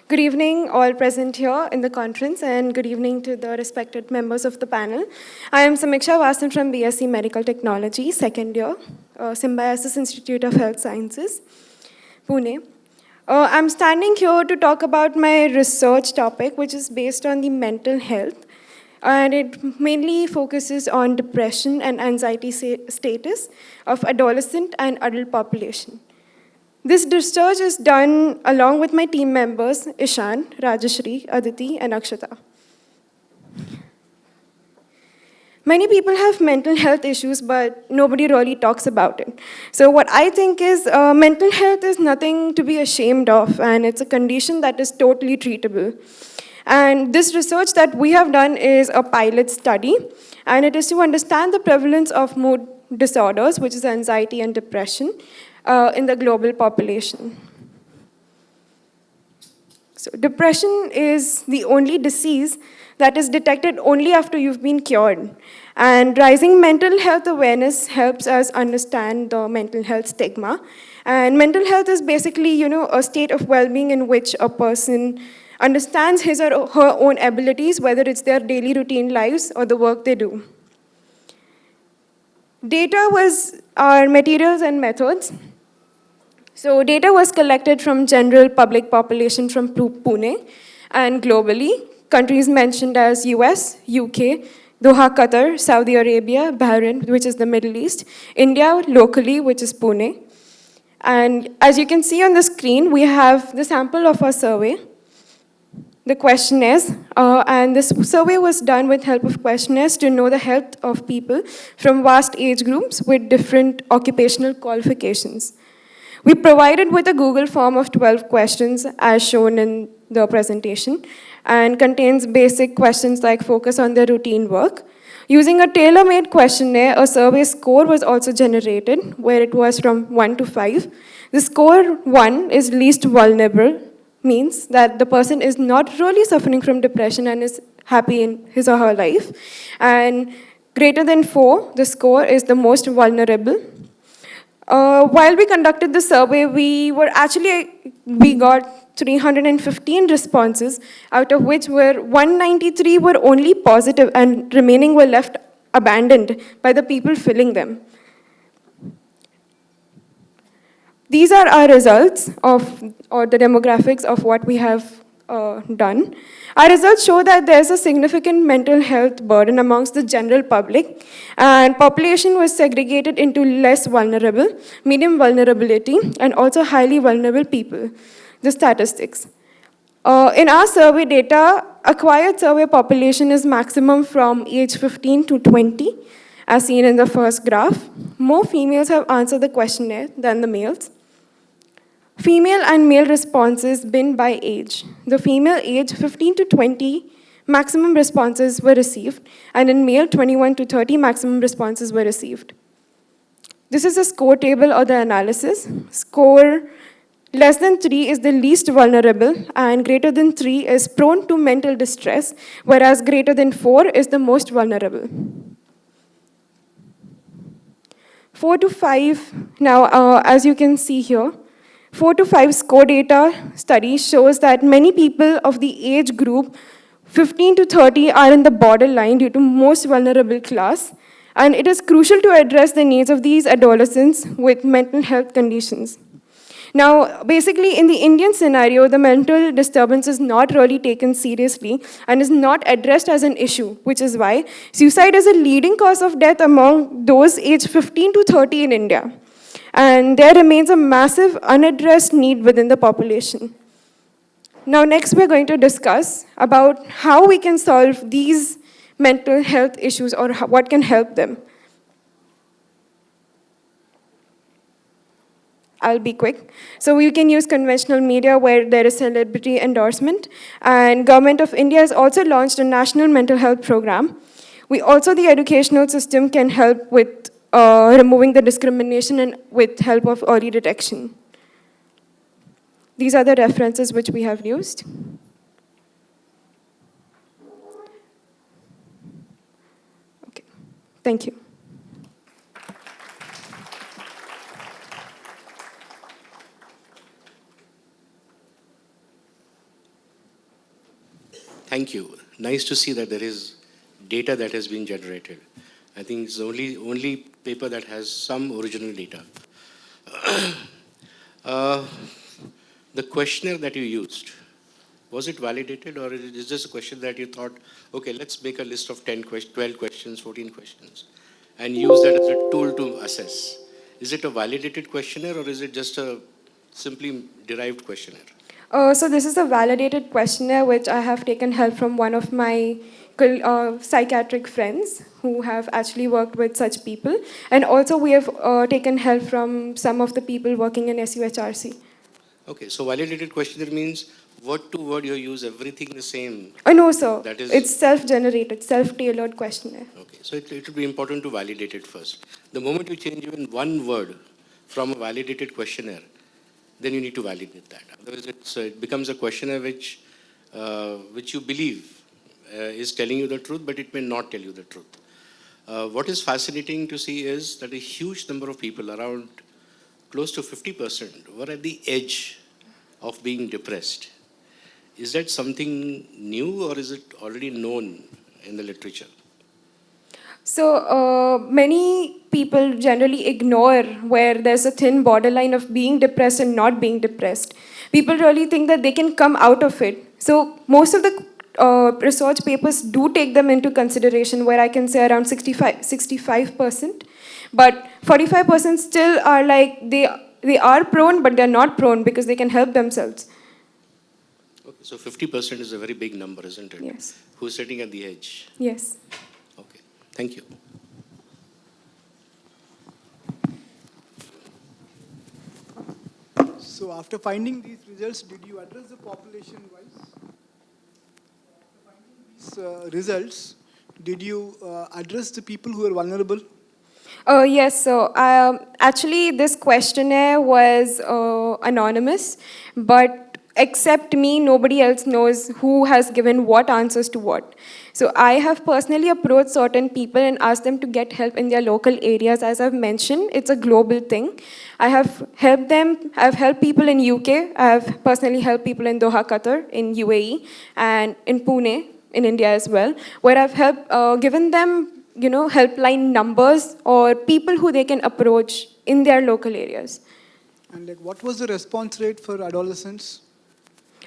Good evening, all present here in the conference, and good evening to the respected members of the panel. I am Samiksha Vasan from BSc Medical Technology, second year, Symbiosis Institute of Health Sciences, Pune. I'm standing here to talk about my research topic, which is based on the mental health and it mainly focuses on depression and anxiety status of adolescent and adult population. This research is done along with my team members, Ishan, Rajashri, Aditi, and Akshata. Many people have mental health issues, but nobody really talks about it. So what I think is mental health is nothing to be ashamed of, and it's a condition that is totally treatable. And this research that we have done is a pilot study, and it is to understand the prevalence of mood disorders, which is anxiety and depression, in the global population. So depression is the only disease that is detected only after you've been cured. And rising mental health awareness helps us understand the mental health stigma. And mental health is basically, a state of well-being in which a person understands his or her own abilities, whether it's their daily routine lives or the work they do. Data was our materials and methods. So data was collected from general public population from Pune and globally. Countries mentioned as US, UK, Doha, Qatar, Saudi Arabia, Bahrain, which is the Middle East, India locally, which is Pune. And as you can see on the screen, we have the sample of our survey. The questionnaires, and this survey was done with help of questionnaires to know the health of people from vast age groups with different occupational qualifications. We provided with a Google form of 12 questions as shown in the presentation and contains basic questions like focus on their routine work. Using a tailor-made questionnaire, a survey score was also generated where it was from 1 to 5. The score 1 is least vulnerable, means that the person is not really suffering from depression and is happy in his or her life. And greater than 4, the score is the most vulnerable. While we conducted the survey, we got 315 responses, out of which 193 were only positive and remaining were left abandoned by the people filling them. These are our results or the demographics of what we have done. Our results show that there's a significant mental health burden amongst the general public, and population was segregated into less vulnerable, medium vulnerability, and also highly vulnerable people. The statistics. In our survey data, acquired survey population is maximum from age 15 to 20, as seen in the first graph. More females have answered the questionnaire than the males. Female and male responses bin by age. The female age 15 to 20 maximum responses were received, and in male 21 to 30 maximum responses were received. This is a score table or the analysis. Score less than 3 is the least vulnerable, and greater than 3 is prone to mental distress, whereas greater than 4 is the most vulnerable. 4 to 5, now as you can see here, 4 to 5 score data study shows that many people of the age group 15 to 30 are in the borderline due to most vulnerable class, and it is crucial to address the needs of these adolescents with mental health conditions. Now, basically, in the Indian scenario, the mental disturbance is not really taken seriously and is not addressed as an issue, which is why suicide is a leading cause of death among those aged 15 to 30 in India. And there remains a massive unaddressed need within the population. Now, next we're going to discuss about how we can solve these mental health issues or what can help them. I'll be quick. So we can use conventional media where there is celebrity endorsement, and Government of India has also launched a national mental health program. The educational system can help with removing the discrimination and with help of early detection. These are the references which we have used. Okay, thank you. Thank you. Nice to see that there is data that has been generated. I think it's the only paper that has some original data. The questionnaire that you used, Was it validated, or is it just a question that you thought, okay, let's make a list of 10 questions, 12 questions, 14 questions, and use that as a tool to assess? Is it a validated questionnaire, or is it just a simply derived questionnaire? So this is a validated questionnaire which I have taken help from one of my psychiatric friends who have actually worked with such people. And also we have taken help from some of the people working in SUHRC. Okay, so validated questionnaire means word to word you use everything the same. No, sir. That is, it's self-generated, self-tailored questionnaire. okay, so it would be important to validate it first. The moment you change even one word from a validated questionnaire, then you need to validate that. Otherwise, it becomes a questionnaire which you believe is telling you the truth, but it may not tell you the truth. What is fascinating to see is that a huge number of people, around close to 50%, were at the edge of being depressed. Is that something new, or is it already known in the literature? So many people generally ignore where there's a thin borderline of being depressed and not being depressed. People really think that they can come out of it. So most of the research papers do take them into consideration, where I can say around 65%. But 45% still are like, they are prone, but they're not prone because they can help themselves. Okay, so 50% is a very big number, isn't it? Yes. Who's sitting at the edge? Yes. Okay, thank you. So after finding these results, did you address the population-wise? After finding these results, did you address the people who are vulnerable? Yes, so actually this questionnaire was anonymous, but except me, nobody else knows who has given what answers to what. So I have personally approached certain people and asked them to get help in their local areas. As I've mentioned, it's a global thing. I have helped them, I've helped people in UK, I have personally helped people in Doha, Qatar, in UAE, and in Pune, in India as well, where I've helped, given them helpline numbers or people who they can approach in their local areas. And like, what was the response rate for adolescents?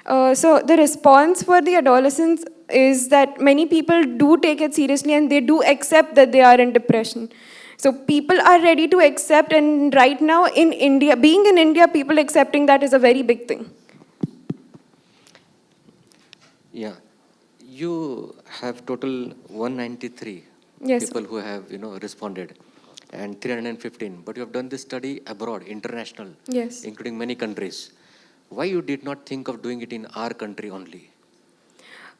So the response for the adolescents is that many people do take it seriously and they do accept that they are in depression. So people are ready to accept, and right now in India, being in India, people accepting that is a very big thing. Yeah, you have total 193 yes, people who have responded, and 315. But you have done this study abroad, international, yes, including many countries. Why you did not think of doing it in our country only?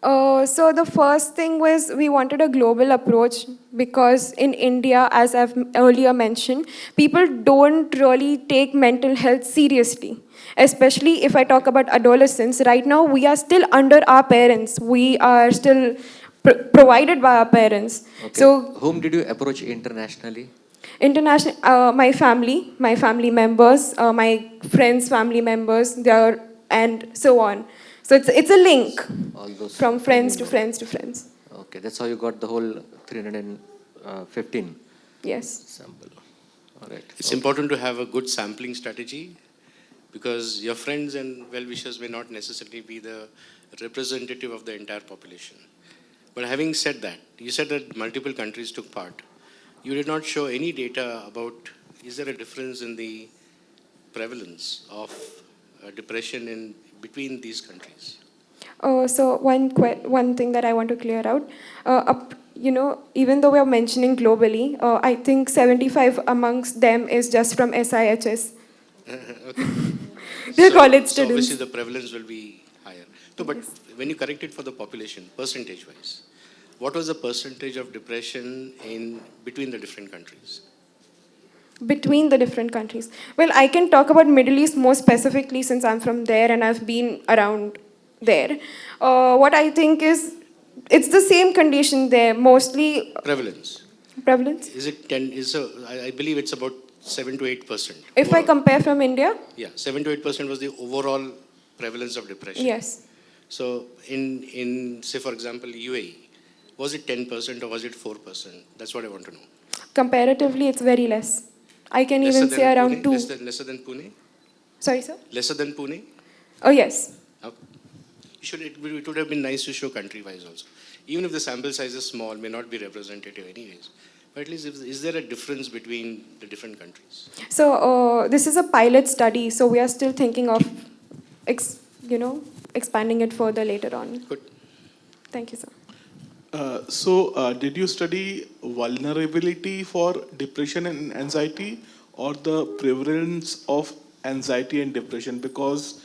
So the first thing was we wanted a global approach, because in India, as I've earlier mentioned, people don't really take mental health seriously. Especially if I talk about adolescents, right now we are still under our parents. We are still provided by our parents. Okay. So whom did you approach internationally? My family members, my friends' family members, and so on. So it's a link from friends to friends to friends. Okay, that's how you got the whole 315 yes. sample. All right. It's important to have a good sampling strategy, because your friends and well-wishers may not necessarily be the representative of the entire population. But having said that, you said that multiple countries took part. You did not show any data about, is there a difference in the prevalence of depression in between these countries? So one thing that I want to clear out, even though we are mentioning globally, I think 75 amongst them is just from SIHS. Okay. They're college so students. obviously the prevalence will be higher. No, but yes. When you correct it for the population, percentage-wise, what was the percentage of depression in between the different countries? Between the different countries. Well, I can talk about Middle East more specifically, since I'm from there and I've been around there. What I think is, it's the same condition there, mostly. Prevalence. Prevalence? Is it 10? I believe it's about 7 to 8%. If I compare from India? Yeah, 7 to 8% was the overall prevalence of depression. Yes. So in say for example UAE, was it 10% or was it 4%? That's what I want to know. Comparatively, it's very less. I can lesser even say around Pune? 2. Lesser than Pune? Sorry, sir? Lesser than Pune? Oh, yes. Okay. You it would have been nice to show country-wise also. Even if the sample size is small, may not be representative anyways. But at least, is there a difference between the different countries? So this is a pilot study, so we are still thinking of, expanding it further later on. Good. Thank you, sir. Did you study vulnerability for depression and anxiety, or the prevalence of anxiety and depression? Because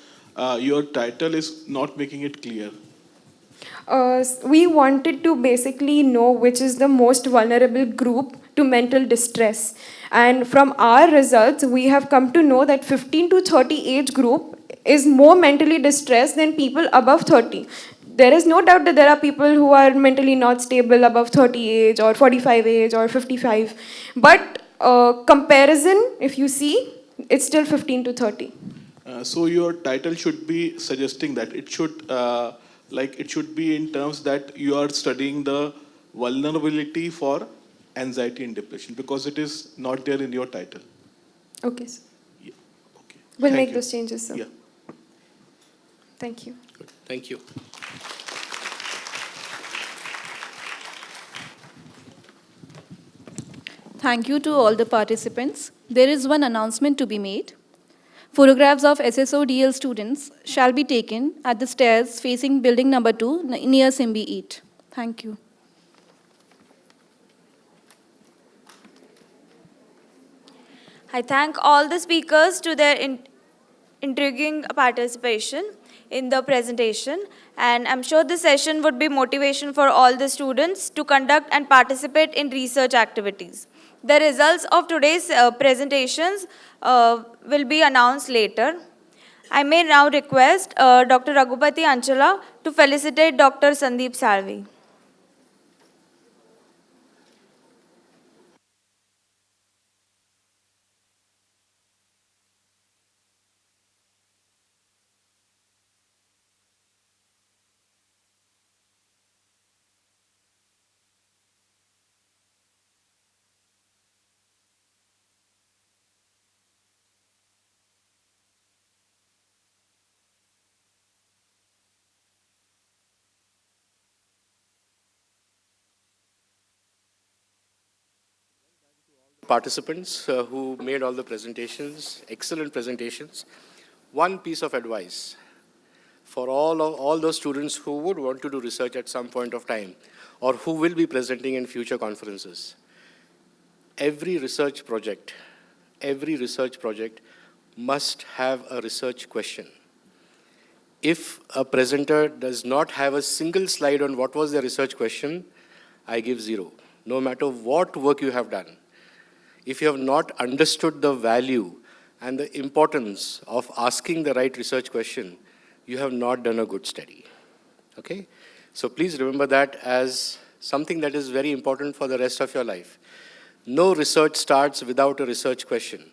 your title is not making it clear. We wanted to basically know which is the most vulnerable group to mental distress. And from our results, we have come to know that 15 to 30 age group is more mentally distressed than people above 30. There is no doubt that there are people who are mentally not stable above 30 age or 45 age or 55. But comparison, if you see, it's still 15 to 30. So your title should be suggesting that it should, it should be in terms that you are studying the vulnerability for anxiety and depression, because it is not there in your title. Okay, sir. Yeah. Okay. We'll Thank make you. those changes, sir. Yeah. Thank you. Good. Thank you. Thank you to all the participants. There is one announcement to be made. Photographs of SSODL students shall be taken at the stairs facing building number 2 near Simbi Eat. Thank you. I thank all the speakers to their intriguing participation in the presentation, and I'm sure this session would be motivation for all the students to conduct and participate in research activities. The results of today's presentations will be announced later. I may now request Dr. Raghupati Anchala to felicitate Dr. Sandeep Salvi. Participants who made all the presentations, excellent presentations. One piece of advice for all those students who would want to do research at some point of time, or who will be presenting in future conferences. Every research project must have a research question. If a presenter does not have a single slide on what was their research question, I give 0, no matter what work you have done. If you have not understood the value and the importance of asking the right research question, you have not done a good study. Okay? So please remember that as something that is very important for the rest of your life. No research starts without a research question.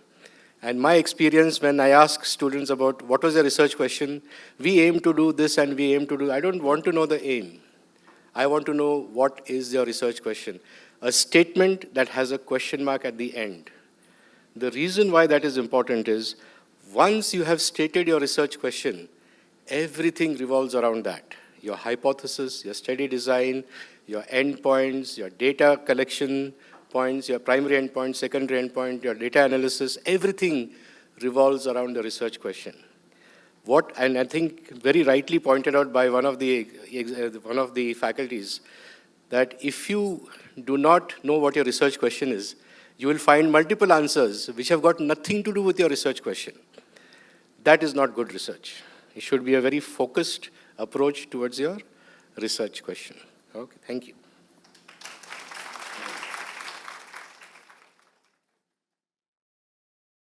And my experience when I ask students about what was their research question, we aim to do this and we aim to do, I don't want to know the aim. I want to know what is your research question. A statement that has a question mark at the end. The reason why that is important is, once you have stated your research question, everything revolves around that. Your hypothesis, your study design, your endpoints, your data collection points, your primary endpoint, secondary endpoint, your data analysis, everything revolves around the research question. And I think very rightly pointed out by one of the faculties, that if you do not know what your research question is, you will find multiple answers which have got nothing to do with your research question. That is not good research. It should be a very focused approach towards your research question. Okay, thank you.